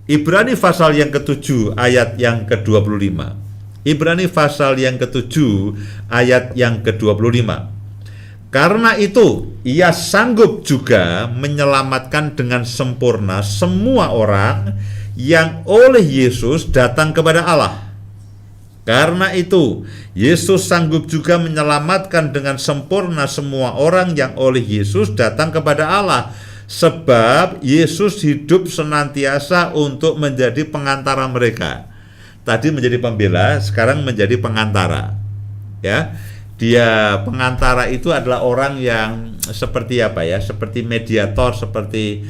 Ibrani pasal yang ke-7 ayat yang ke-25. Ibrani pasal yang ke-7 ayat yang ke-25. Karena itu ia sanggup juga menyelamatkan dengan sempurna semua orang yang oleh Yesus datang kepada Allah. Karena itu Yesus sanggup juga menyelamatkan dengan sempurna semua orang yang oleh Yesus datang kepada Allah. Sebab Yesus hidup senantiasa untuk menjadi pengantara mereka. Tadi menjadi pembela, sekarang menjadi pengantara. Ya. Dia pengantara itu adalah orang yang seperti apa ya? Seperti mediator, seperti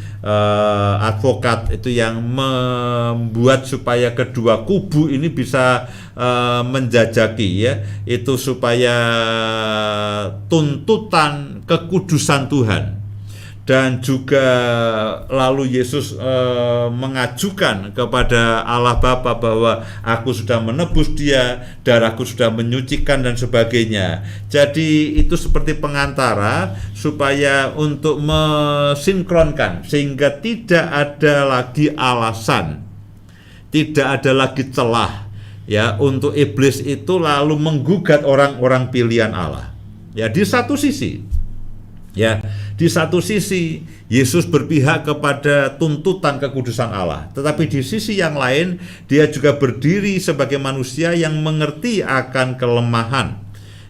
advokat itu yang membuat supaya kedua kubu ini bisa menjajaki ya. Itu supaya tuntutan kekudusan Tuhan. Dan juga lalu Yesus mengajukan kepada Allah Bapa bahwa aku sudah menebus dia, darahku sudah menyucikan dan sebagainya. Jadi itu seperti pengantara supaya untuk mensinkronkan sehingga tidak ada lagi alasan, tidak ada lagi celah ya untuk iblis itu lalu menggugat orang-orang pilihan Allah. Ya di satu sisi ya, di satu sisi Yesus berpihak kepada tuntutan kekudusan Allah, tetapi di sisi yang lain dia juga berdiri sebagai manusia yang mengerti akan kelemahan.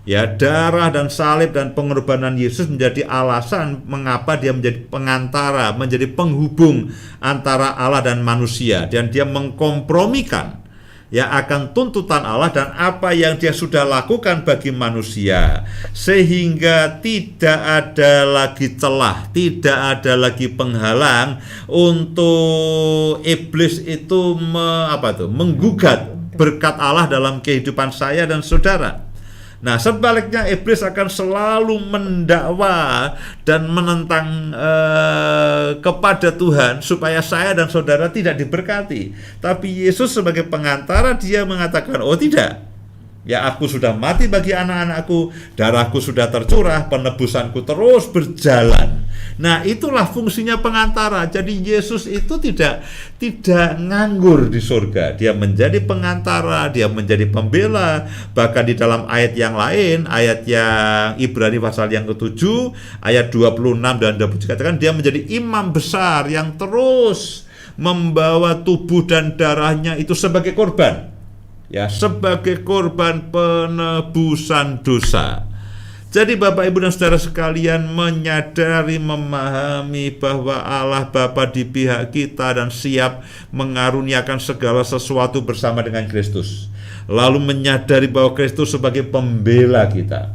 Ya, darah dan salib dan pengorbanan Yesus menjadi alasan mengapa dia menjadi pengantara, menjadi penghubung antara Allah dan manusia, dan dia mengkompromikan ya akan tuntutan Allah dan apa yang dia sudah lakukan bagi manusia, sehingga tidak ada lagi celah, tidak ada lagi penghalang untuk iblis itu menggugat berkat Allah dalam kehidupan saya dan saudara. Nah, sebaliknya iblis akan selalu mendakwa dan menentang kepada Tuhan supaya saya dan saudara tidak diberkati. Tapi Yesus sebagai pengantara dia mengatakan, oh tidak, ya aku sudah mati bagi anak-anakku, darahku sudah tercurah, penebusanku terus berjalan. Nah, itulah fungsinya pengantara. Jadi Yesus itu tidak nganggur di surga. Dia menjadi pengantara, dia menjadi pembela. Bahkan di dalam ayat yang lain, ayat yang Ibrani pasal yang ke-7, ayat 26 dan 27 katakan dia menjadi imam besar yang terus membawa tubuh dan darahnya itu sebagai korban. Ya, sebagai korban penebusan dosa. Jadi Bapak Ibu dan Saudara sekalian menyadari, memahami bahwa Allah Bapa di pihak kita dan siap mengaruniakan segala sesuatu bersama dengan Kristus. Lalu menyadari bahwa Kristus sebagai pembela kita.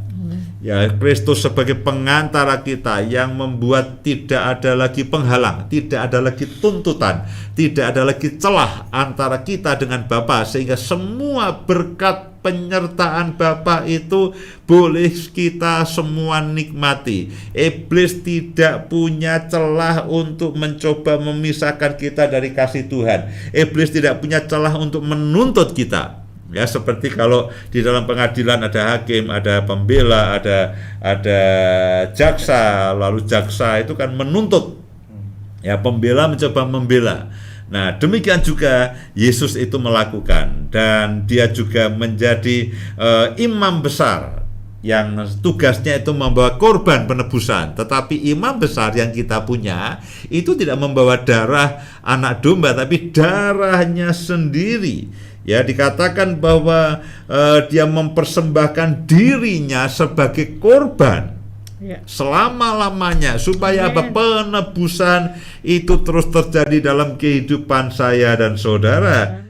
Ya, Kristus sebagai pengantara kita yang membuat tidak ada lagi penghalang, tidak ada lagi tuntutan, tidak ada lagi celah antara kita dengan Bapa, sehingga semua berkat penyertaan Bapa itu boleh kita semua nikmati. Iblis tidak punya celah untuk mencoba memisahkan kita dari kasih Tuhan. Iblis tidak punya celah untuk menuntut kita. Ya, seperti kalau di dalam pengadilan ada hakim, ada pembela, ada jaksa, lalu jaksa itu kan menuntut. Ya, pembela mencoba membela. Nah, demikian juga Yesus itu melakukan, dan dia juga menjadi imam besar yang tugasnya itu membawa korban penebusan. Tetapi imam besar yang kita punya itu tidak membawa darah anak domba, tapi darahnya sendiri. Ya, dikatakan bahwa dia mempersembahkan dirinya sebagai korban selama-lamanya supaya penebusan itu terus terjadi dalam kehidupan saya dan saudara.